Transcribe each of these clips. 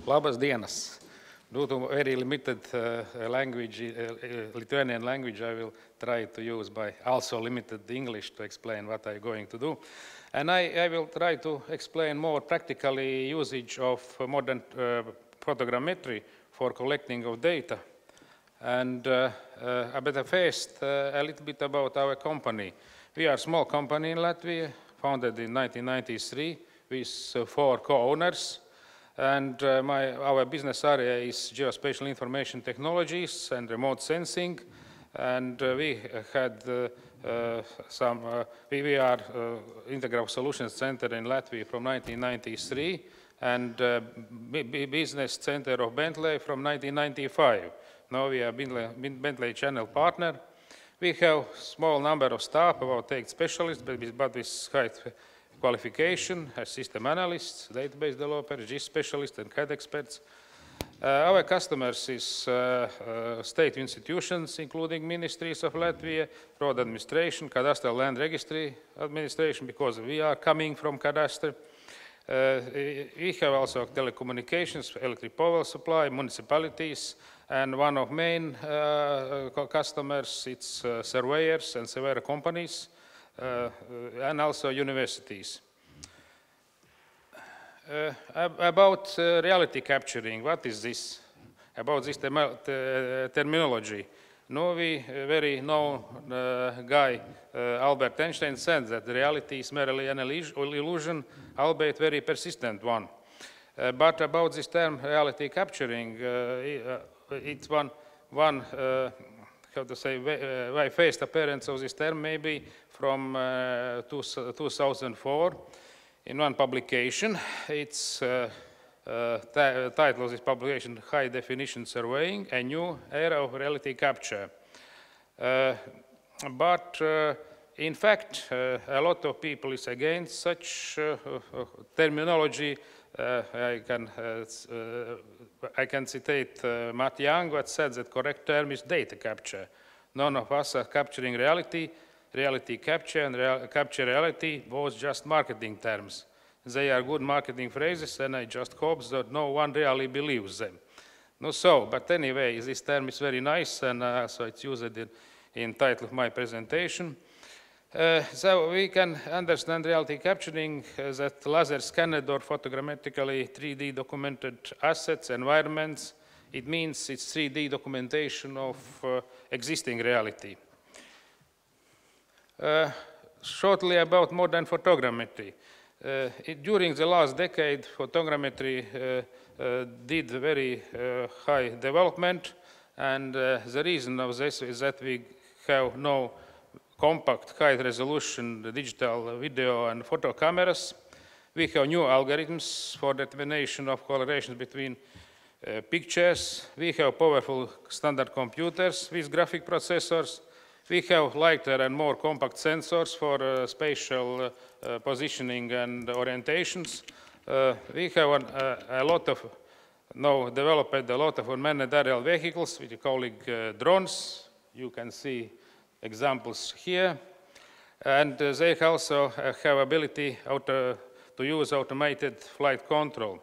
Labas dienas. Due to very limited Lithuanian language, I will try to use by also limited English to explain what I'm going to do. And I will try to explain more practically usage of modern photogrammetry for collecting of data. And but first, a little bit about our company. We are a small company in Latvia, founded in 1993 with 4 co-owners. And our business area is geospatial information technologies and remote sensing. And we had we are Integral Solutions Center in Latvia from 1993 and Business Center of Bentley from 1995. Now we are Bentley channel partner. We have small number of staff, about 8 specialists, but with high qualification as system analysts, database developers, GIS specialists, and CAD experts. Our customers is state institutions, including ministries of Latvia, road administration, cadastral land registry administration, because we are coming from cadastre. We have also telecommunications, electric power supply, municipalities, and one of main customers, it's surveyors and surveyor companies, and also universities. About reality capturing, what is this? About this terminology. No, we very known guy, Albert Einstein, said that reality is merely an illusion, albeit very persistent one. But about this term reality capturing, it's one how to say, my first appearance of this term maybe from 2004 in one publication. Its title of this publication, High Definition Surveying, a New Era of Reality Capture. But in fact, a lot of people is against such terminology. I can citate Matt Young, who said that correct term is data capture. None of us are capturing reality. Reality capture and capture reality was just marketing terms. They are good marketing phrases, and I just hope that no one really believes them. No, so, but anyway, this term is very nice, and so it's used in title of my presentation. So we can understand reality capturing that laser scanned or photogrammetrically 3D documented assets, environments. It means it's 3D documentation of existing reality. Shortly about modern photogrammetry. During the last decade, photogrammetry did very high development, and the reason of this is that we have no compact, high-resolution digital video and photo cameras. We have new algorithms for determination of correlations between pictures. We have powerful standard computers with graphic processors. We have lighter and more compact sensors for spatial positioning and orientations. We have now developed a lot of unmanned aerial vehicles, which we call drones. You can see examples here, and they also have ability to use automated flight control.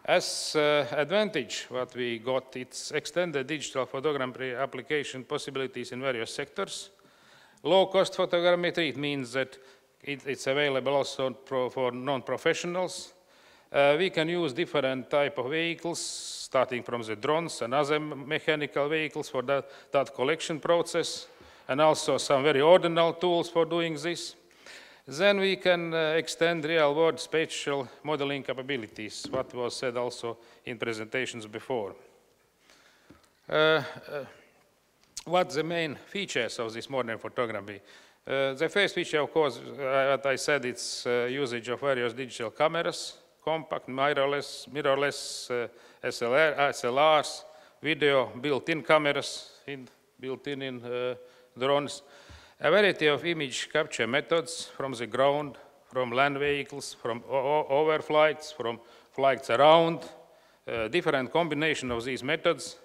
As advantage, what we got, it's extended digital photogrammetry application possibilities in various sectors. Low-cost photogrammetry, it means that it's available also for non-professionals. We can use different type of vehicles, starting from the drones and other mechanical vehicles for that collection process, and also some very ordinary tools for doing this. Then we can extend real-world spatial modeling capabilities, what was said also in presentations before. What the main features of this modern photography? The first feature, of course, what I said, it's usage of various digital cameras, compact, mirrorless SLRs, video, built-in cameras, built-in in drones, a variety of image capture methods from the ground, from land vehicles, from overflights, from flights around, different combination of these methods,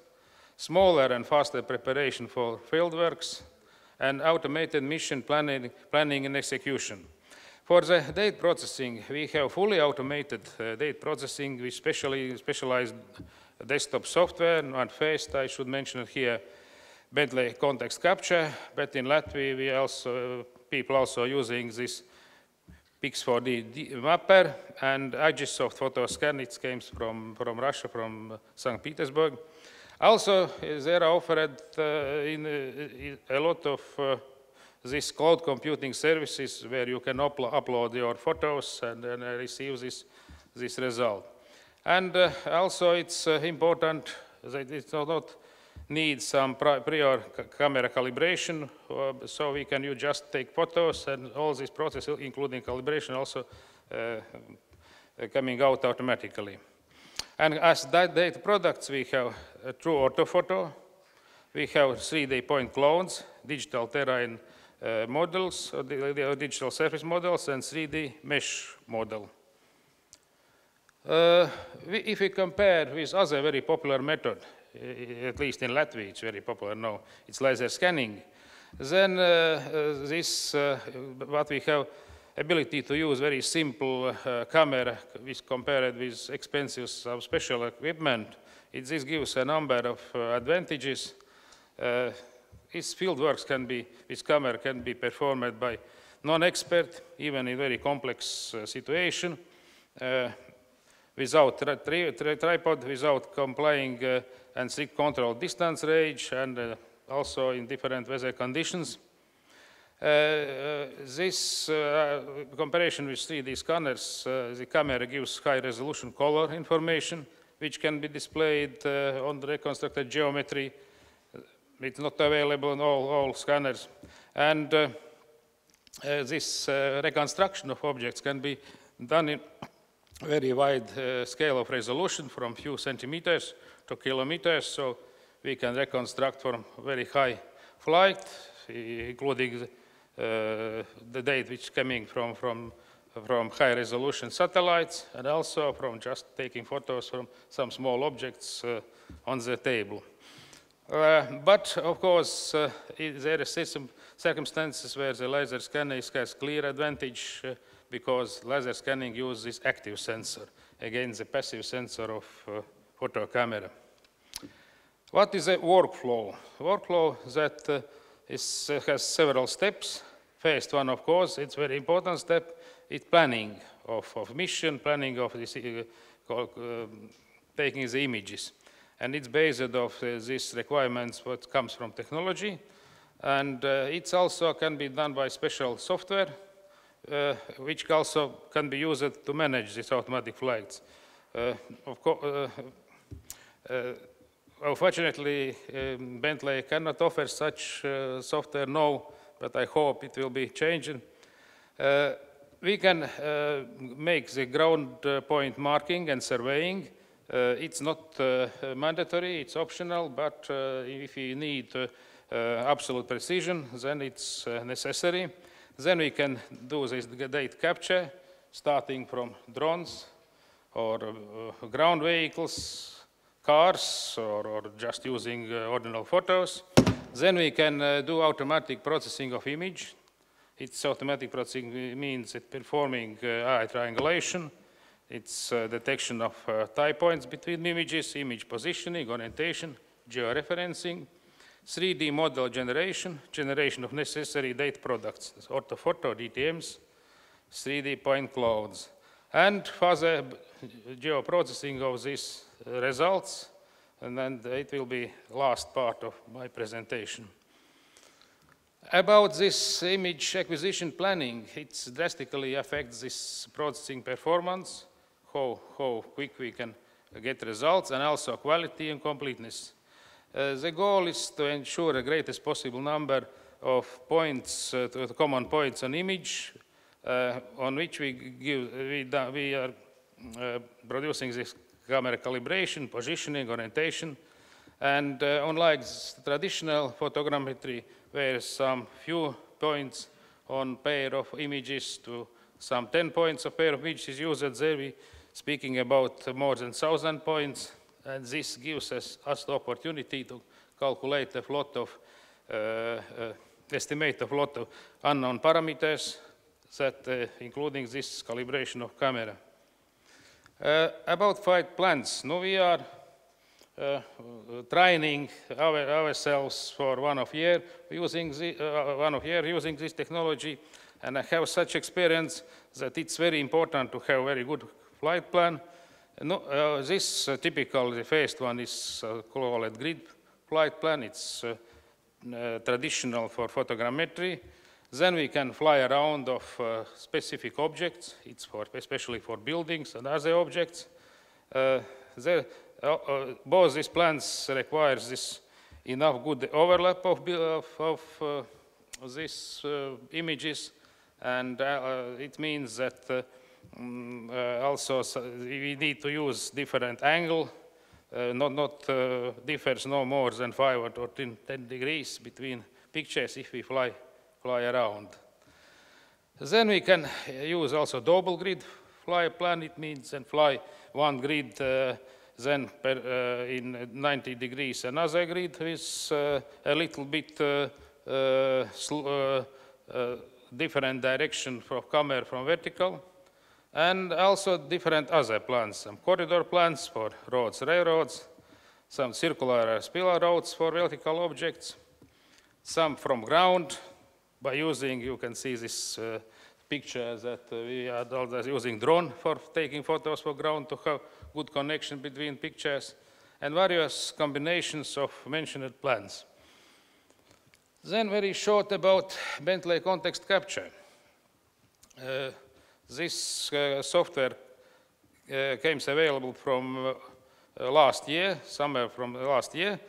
smaller and faster preparation for fieldworks, and automated mission planning and execution. For the data processing, we have fully automated data processing with specialized desktop software. And first, I should mention here Bentley context capture, but in Latvia, people also using this Pix4D mapper and Agisoft photo scan. It comes from Russia, from St. Petersburg. Also, there are offered a lot of these cloud computing services where you can upload your photos and receive this result. And also it's important that it does not need some prior camera calibration, so we can just take photos and all this process, including calibration, also coming out automatically. And as data products, we have true orthophoto, we have 3D point clones, digital terrain models, digital surface models, and 3D mesh model. If we compare with other very popular method, at least in Latvia, it's very popular now, it's laser scanning, then what we have ability to use very simple camera compared with expensive special equipment, this gives a number of advantages. This field works with camera can be performed by non-expert, even in very complex situation, without tripod, without complying and strict control distance range, and also in different weather conditions. This comparison with 3D scanners, the camera gives high-resolution color information, which can be displayed on the reconstructed geometry. It's not available in all scanners. And this reconstruction of objects can be done in very wide scale of resolution, from few centimeters to kilometers, so we can reconstruct from very high flight, including the data which is coming from high resolution satellites, and also from just taking photos from some small objects on the table. But of course, there are some circumstances where the laser scanner has clear advantage because laser scanning uses active sensor against the passive sensor of photo camera. What is a workflow? Workflow that has several steps. First one, of course, it's a very important step. It's planning of mission, planning of this, taking the images. And it's based off these requirements what comes from technology. And it also can be done by special software, which also can be used to manage these automatic flights. Unfortunately, Bentley cannot offer such software now, but I hope it will be changing. We can make the ground point marking and surveying. It's not mandatory, it's optional, but if you need absolute precision, then it's necessary. Then we can do this data capture, starting from drones or ground vehicles, cars, or just using ordinary photos. Then we can do automatic processing of image. It's automatic processing means it performing eye triangulation. It's detection of tie points between images, image positioning, orientation, georeferencing, 3D model generation, generation of necessary data products, orthophoto, DTMs, 3D point clouds, and further geoprocessing of these results, and then it will be last part of my presentation. About this image acquisition planning, it drastically affects this processing performance, how quick we can get results, and also quality and completeness. The goal is to ensure the greatest possible number of points, common points on image, on which we are producing this camera calibration, positioning, orientation, and unlike traditional photogrammetry, where some few points on pair of images to some 10 points of pair of images used, there we speaking about more than 1,000 points, and this gives us the opportunity to calculate a lot of, estimate a lot of unknown parameters, that including this calibration of camera. About flight plans, now we are training ourselves for 1 year using this technology, and I have such experience that it's very important to have very good flight plan. This typical, the first one is called grid flight plan. It's traditional for photogrammetry. Then we can fly around of specific objects. It's especially for buildings and other objects. Both these plans requires this enough good overlap of these images, and it means that also we need to use different angle, not differs no more than 5 or 10 degrees between pictures if we fly around. Then we can use also double grid fly plan. It means and fly one grid then in 90 degrees another grid with a little bit different direction from camera from vertical, and also different other plans, some corridor plans for roads, railroads, some circular spiral roads for vertical objects, some from ground by using, you can see this picture that we are using drone for taking photos for ground to have good connection between pictures, and various combinations of mentioned plans. Then very short about Bentley context capture. This software came available from last year, somewhere from last year,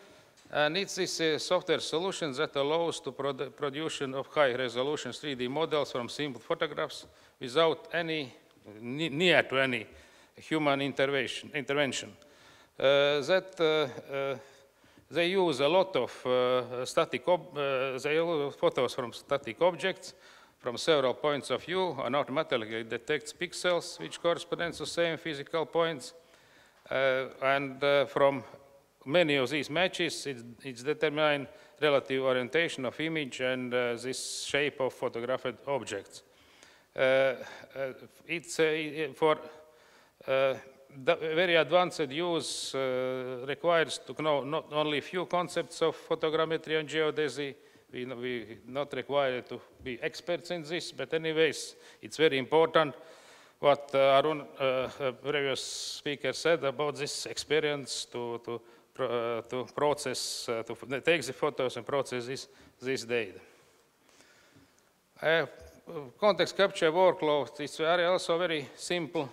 and it's this software solution that allows to production of high-resolution 3D models from simple photographs without any, near to any human intervention. They use a lot of they use photos from static objects from several points of view, and automatically detects pixels which correspond to same physical points. From many of these matches, it's determined relative orientation of image and this shape of photographed objects. It's for the very advanced use requires to know not only few concepts of photogrammetry and geodesy. We not required to be experts in this, but anyways, it's very important what Arun, previous speaker, said about this experience to process, to take the photos and process this data. Context capture workflow is also very simple.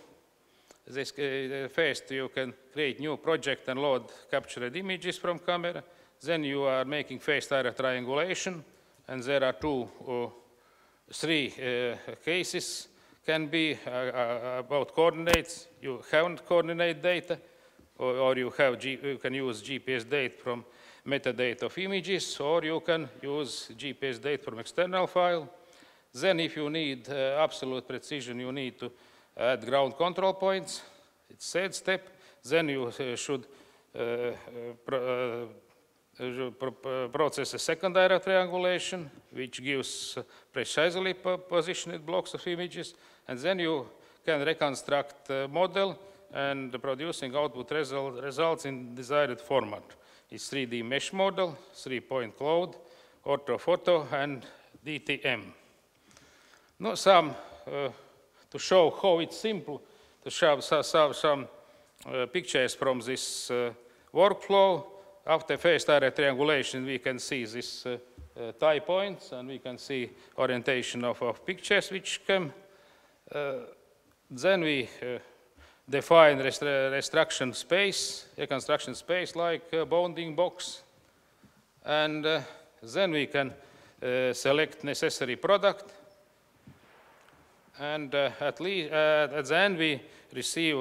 First, you can create new project and load captured images from camera. Then you are making phase area triangulation, and there are three cases. Can be about coordinates. You haven't coordinate data, or you can use GPS data from metadata of images, or you can use GPS data from external file. Then, if you need absolute precision, you need to add ground control points. It's third step. Then you should process a secondary triangulation, which gives precisely positioned blocks of images, and then you can reconstruct the model and producing output results in desired format. It's 3D mesh model, 3-point cloud, orthophoto, and DTM. Now some to show how it's simple to show some pictures from this workflow. After first area triangulation, we can see this tie points, and we can see orientation of pictures which come. Then we define reconstruction space like a bounding box, and then we can select necessary product. And at the end, we receive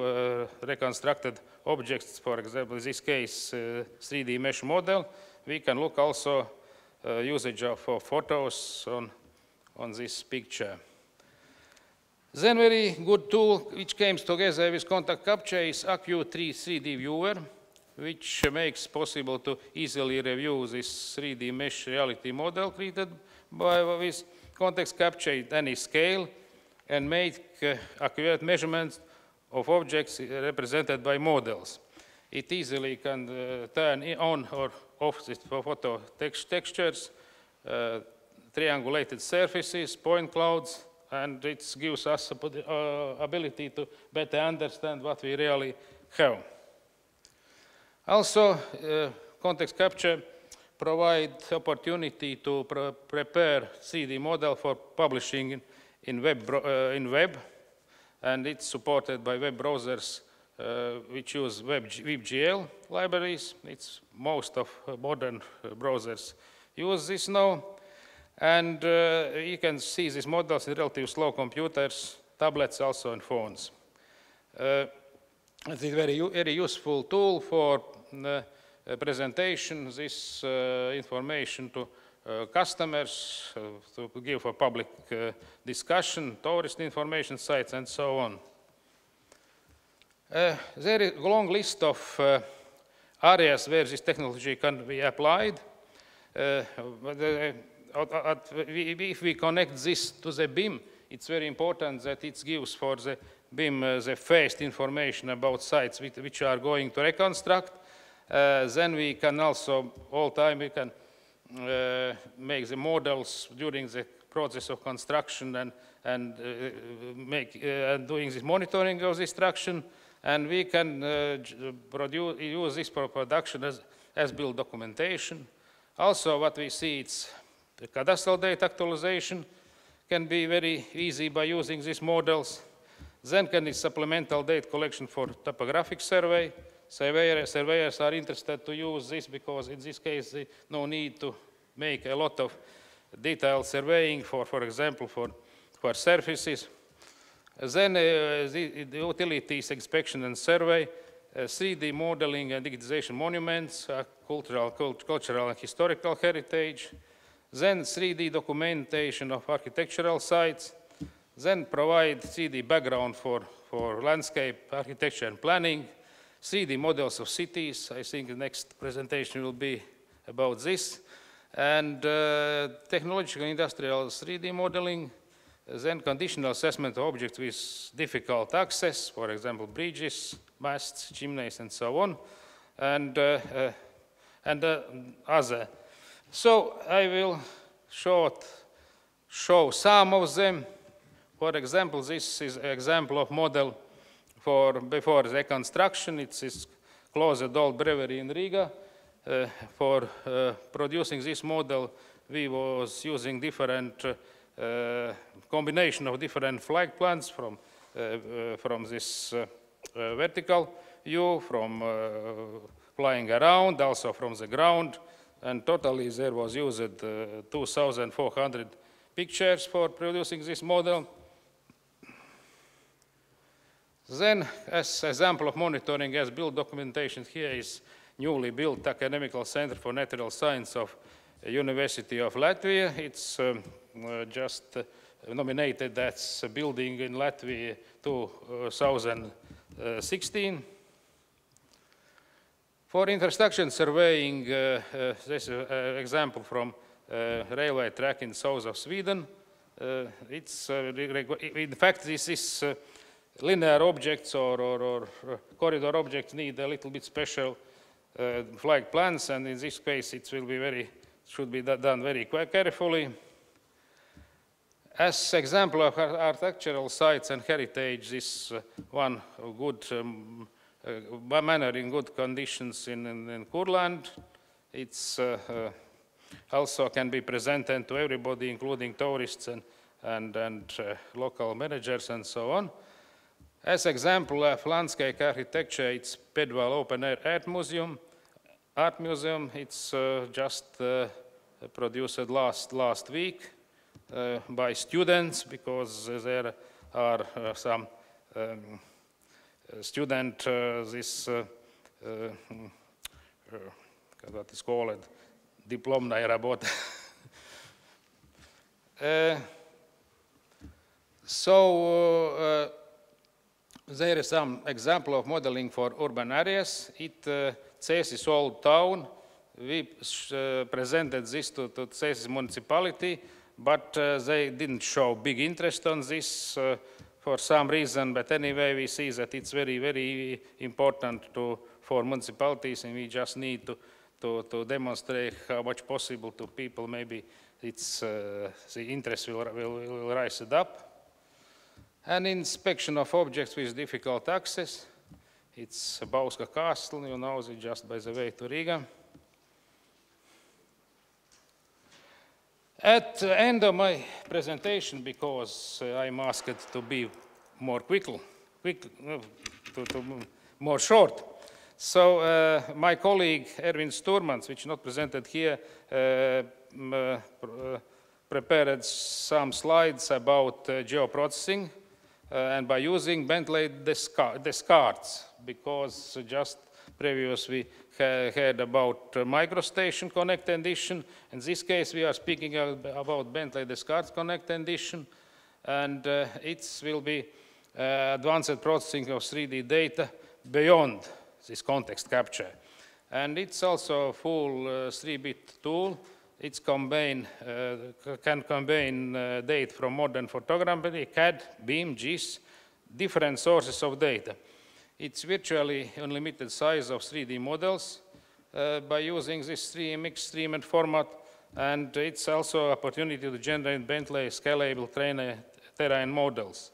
reconstructed objects, for example, in this case, 3D mesh model. We can look also usage of photos on this picture. Then very good tool which came together with contact capture is AQ3D viewer, which makes possible to easily review this 3D mesh reality model created with context capture at any scale. and make accurate measurements of objects represented by models. It easily can turn on or off the photo textures, triangulated surfaces, point clouds, and it gives us the ability to better understand what we really have. Also, context capture provides opportunity to prepare 3D model for publishing in web, and it's supported by web browsers which use WebGL libraries. Most of modern browsers use this now. And you can see these models in relatively slow computers, tablets also, and phones. It's a very useful tool for presentation, this information to customers, to give a public discussion, tourist information sites, and so on. There is a long list of areas where this technology can be applied. If we connect this to the BIM, it's very important that it gives for the BIM the first information about sites which are going to reconstruct. Then we can also, all time, we can make the models during the process of construction and doing this monitoring of the structure. And we can use this for production as build documentation. Also, what we see, it's the cadastral data actualization can be very easy by using these models. Then can be supplemental data collection for topographic survey. Surveyors are interested to use this because in this case, they no need to make a lot of detailed surveying for example, for surfaces. Then the utilities inspection and survey, 3D modeling and digitization monuments, cultural and historical heritage, then 3D documentation of architectural sites, then provide 3D background for landscape architecture and planning, 3D models of cities. I think the next presentation will be about this, and technological industrial 3D modeling, then conditional assessment of objects with difficult access, for example, bridges, masts, chimneys, and so on, and other. So I will show some of them. For example, this is an example of model before the construction. It's this closed old brewery in Riga. For producing this model, we was using different combination of different flag plans from this vertical view, from flying around, also from the ground, and totally there was used 2,400 pictures for producing this model. Then, as example of monitoring as build documentation, here is newly built Academical Center for Natural Science of University of Latvia. It's just nominated as a building in Latvia 2016. For infrastructure surveying, this is an example from railway track in south of Sweden. In fact, this is linear objects or corridor objects need a little bit special flag plans, and in this case it should be done very carefully. As example of architectural sites and heritage, this one good manor in good conditions in Kurland. It's also can be presented to everybody, including tourists and local managers and so on. As example of landscape architecture, it's Pedwell Open Air Art Museum. It's just produced last week by students, because there are some student what is called diplomna работа. There is some example of modeling for urban areas. It Cēsis old town. We presented this to Cēsis municipality, but they didn't show big interest on this for some reason, but anyway we see that it's very, very important for municipalities, and we just need to demonstrate how much possible to people. Maybe it's, the interest will rise it up. And inspection of objects with difficult access. It's Bauska Castle, you know, it's just by the way to Riga. At the end of my presentation, because I'm asked to be more more short, so my colleague Erwin Sturmans, which is not presented here, prepared some slides about geoprocessing and by using Bentley discards, because just previously heard about MicroStation Connect Edition. In this case, we are speaking about Bentley Descartes Connect Edition, and it will be advanced processing of 3D data beyond this context capture. And it's also a full 3-bit tool. It can combine data from modern photogrammetry, CAD, BIM, GIS, different sources of data. It's virtually unlimited size of 3D models by using this mixed streamed format, and it's also an opportunity to generate Bentley scalable terrain models.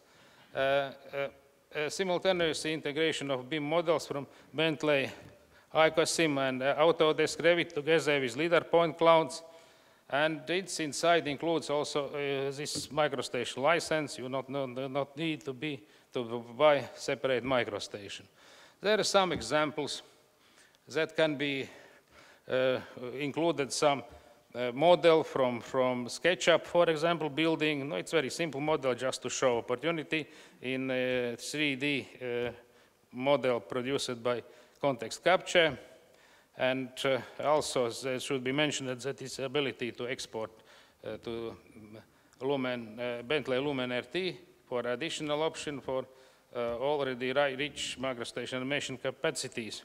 Simultaneous integration of BIM models from Bentley IcoSim and Autodesk Revit together with leader point clouds, and its inside includes also this MicroStation license. You not need to buy separate MicroStation. There are some examples that can be included. Some model from SketchUp, for example, building. No, it's very simple model just to show opportunity in a 3D model produced by context capture. And also there should be mentioned that its ability to export to Bentley Lumen RT for additional option for already rich MicroStation animation capacities.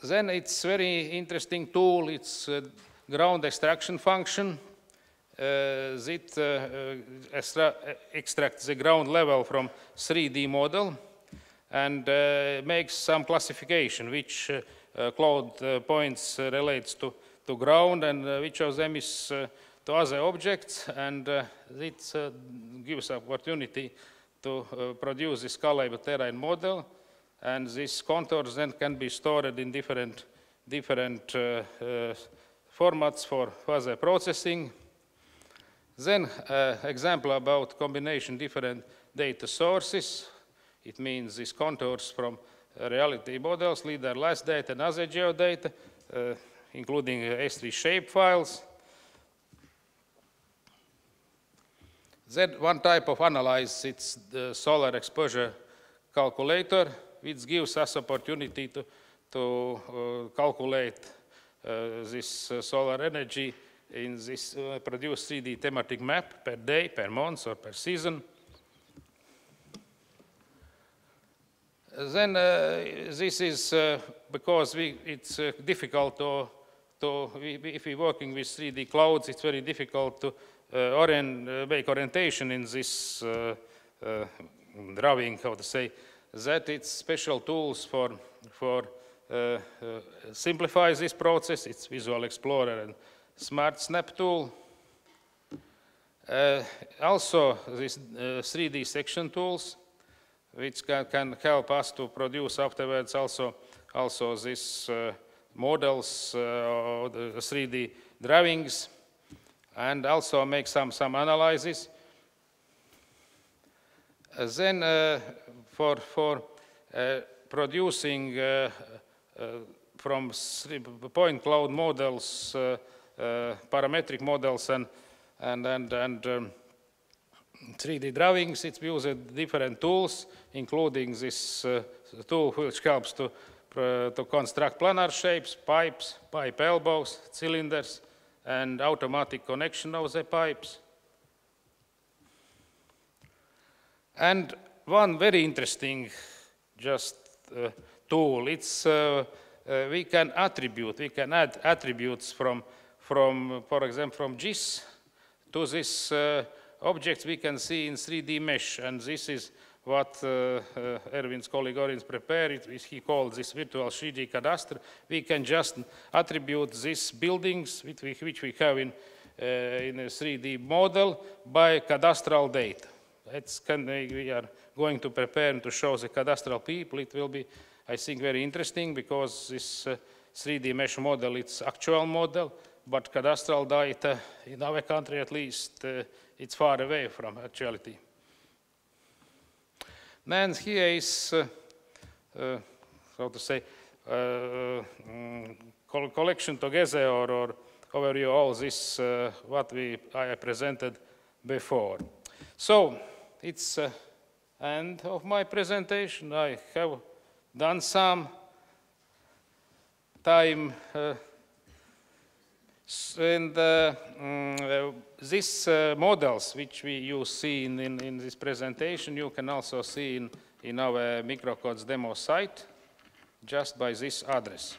Then it's very interesting tool. It's ground extraction function. It extracts the ground level from 3D model and makes some classification, which cloud points relates to ground and which of them is to other objects, and it gives opportunity to produce this scalable terrain model, and these contours then can be stored in different formats for further processing. Then example about combination different data sources. It means these contours from reality models, leader last data and other geodata, including S3 shape files. Then one type of analysis, it's the solar exposure calculator, which gives us opportunity to calculate this solar energy in this produce 3D thematic map per day, per month, or per season. Then this is because it's difficult if we're working with 3D clouds, it's very difficult to make orientation in this drawing, how to say, that it's special tools for simplify this process. It's Visual Explorer and Smart Snap tool. Also, these 3D section tools, which can help us to produce afterwards also these models, the 3D drawings, and also make some analysis. Then for producing from point cloud models, parametric models and 3D drawings, it's used different tools, including this tool which helps to construct planar shapes, pipes, pipe elbows, cylinders, and automatic connection of the pipes. And one very interesting tool, it's we can add attributes from from, for example, from GIS to this objects we can see in 3D mesh, and this is what Ervin's colleague Orins prepared. He called this virtual 3D cadastre. We can just attribute these buildings which we have in a 3D model by cadastral data. We are going to prepare to show the cadastral people. It will be, I think, very interesting because this 3D mesh model, it's actual model, but cadastral data, in our country at least, it's far away from actuality. And here is, so to say, collection together or overview all this, what I presented before. So, it's end of my presentation. I have done some time and these models which you see in this presentation, you can also see in our MikroKods demo site just by this address.